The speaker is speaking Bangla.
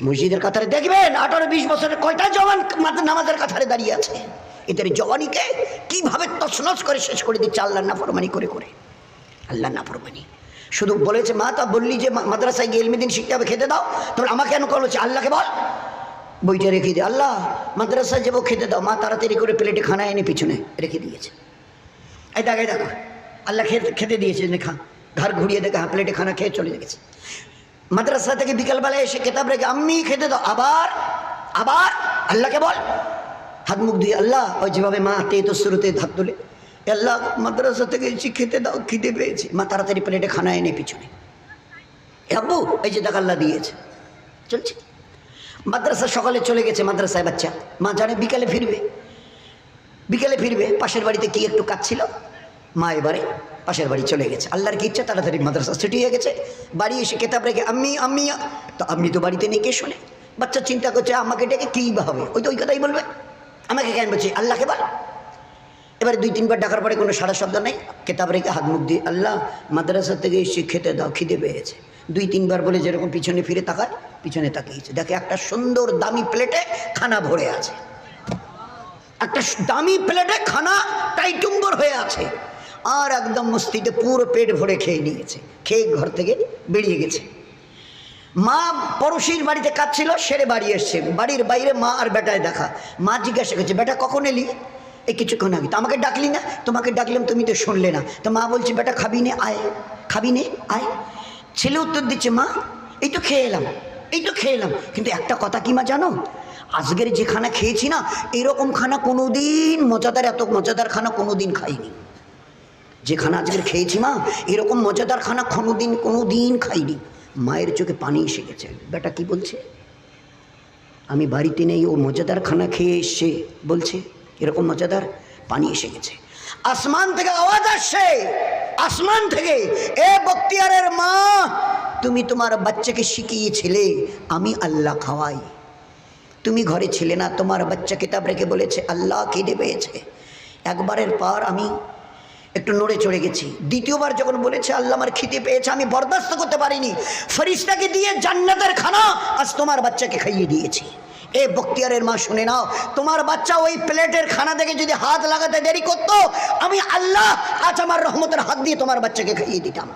মসজিদের কাতারে দেখবেন 18-20 বছরের কয়টা জওয়ান নামাজের কাতারে দাঁড়িয়ে আছে। এদের জওয়ানিকে কিভাবে তছনছ করে শেষ করে দিচ্ছে আল্লাহর নাফরমানি করে করে। আল্লাহর নাফরমানি শুধু বলেছে মা, তা বললি যে মাদ্রাসায় গিয়ে ইলমে দ্বীন শিখতে হবে, খেতে দাও। তারপর আমাকে কেন বলেছে? আল্লাহকে বল বইটা রেখে দে। আল্লাহ মাদ্রাসায় যাবো, খেতে দাও। মা তাড়াতাড়ি করে প্লেটে খানা এনে পিছনে রেখে দিয়েছে। এই দেখো দেখো, আল্লাহ খেতে দিয়েছে, খা। ঘর ঘুরিয়ে দেখে হ্যাঁ প্লেটে খানা খেয়ে চলে গেছে। মাদ্রাসা থেকে বিকালবেলায় এসে কেতাব রেখে আম্মি খেতে দাও, আবার আবার আল্লাহকে বল। হাত মুখ দিয়ে আল্লাহ, ওই যেভাবে মা তো শুরুতে হাত তুলে, আল্লাহ মাদ্রাসা থেকে এসে খেতে দাও, খিদে পেয়েছে। মা তাড়াতাড়ি প্লেটে খানা এনে পিছনে, আব্বু এই যে দেখ আল্লাহ দিয়েছে, চলছে। মাদ্রাসা সকালে চলে গেছে মাদ্রাসায় বাচ্চা, মা জানে বিকালে ফিরবে, বিকেলে ফিরবে। পাশের বাড়িতে কি একটু কাজ ছিল, মা এবারে পাশের বাড়ি চলে গেছে। আল্লাহর কি ইচ্ছা, তাড়াতাড়ি মাদ্রাসা ছুটি হয়ে গেছে। বাড়ি এসে কেতাব রেখে আম্মি আম্মি, তো আম্মি তো বাড়িতে নেই, কে শোনে? বাচ্চা চিন্তা করছে আমাকে ডেকে কী বা হবে, ওই তো ওই কথাই বলবে। আমাকে কেন বলছি? আল্লাহকে বল। এবারে 2-3 বার ডাকার পরে কোনো সারা শব্দ নেই। কেতাব রেখে হাত মুখ দিয়ে আল্লাহ মাদ্রাসা থেকে এসে খেতে দাও, খিদে পেয়েছে। 2-3 বার বলে যেরকম পিছনে ফিরে তাকায়, পিছনে তাকিয়েছে, দেখে একটা সুন্দর দামি প্লেটে খানা ভরে আছে। একটা দামি প্লেটে খানা টাইটুম্বর হয়ে আছে, আর একদম মস্তিতে পুরো পেট ভরে খেয়ে নিয়েছে। খেয়ে ঘর থেকে বেরিয়ে গেছে। মা পড়োশির বাড়িতে কাজ ছিল, সেরে বাড়ি এসছে। বাড়ির বাইরে মা আর বেটায় দেখা। মা জিজ্ঞাসা করছে, বেটা কখন এলি? এই কিছুক্ষণ আগে। তো আমাকে ডাকলি না? তোমাকে ডাকলাম, তুমি তো শুনলে না। তো মা বলছে, বেটা খাবি নে, আয়, খাবি নে, আয়। ছেলে উত্তর দিচ্ছে, মা এই তো খেয়ে এলাম, এই তো খেয়ে এলাম, কিন্তু একটা কথা কি মা জানো, আজকের যে খানা খেয়েছি না, এরকম খানা কোনোদিন মজাদার, এত মজাদার খানা কোনোদিন খাইনি। যে খানা আজকের খেয়েছি মা, এরকম মজাদার খানা কোনোদিন খাইনি। মায়ের চোখে পানি এসে গেছে। বেটা কি বলছে? আমি বাড়িতে নেই, ও মজাদার খানা খেয়ে এসছে বলছে, এরকম মজাদার। পানি এসে গেছে। আসমান থেকে আওয়াজ আসছে, আসমান থেকে, এ বক্তিয়ারের মা, তুমি তোমার বাচ্চাকে শিখিয়েছিলে আমি আল্লাহ খাওয়াই। তুমি ঘরে ছিলে না, তোমার বাচ্চা কিতাব রেখে বলেছে আল্লাহ খিদে পেয়েছে। একবারের পর আমি একটু নড়ে চড়ে গেছি। দ্বিতীয়বার যখন বলেছে আল্লাহ আমার খিদে পেয়েছে, আমি বরদাস্ত করতে পারিনি। ফেরেশতাকে দিয়ে জান্নাতের খানা আজ তোমার বাচ্চাকে খাইয়ে দিয়েছি। এ বক্তিয়ারের মা শুনে নাও, তোমার বাচ্চা ওই প্লেটের খানা থেকে যদি হাত লাগাতে দেরি করতো, আমি আল্লাহ আজ আমার রহমতের হাত দিয়ে তোমার বাচ্চাকে খাইয়ে দিতাম।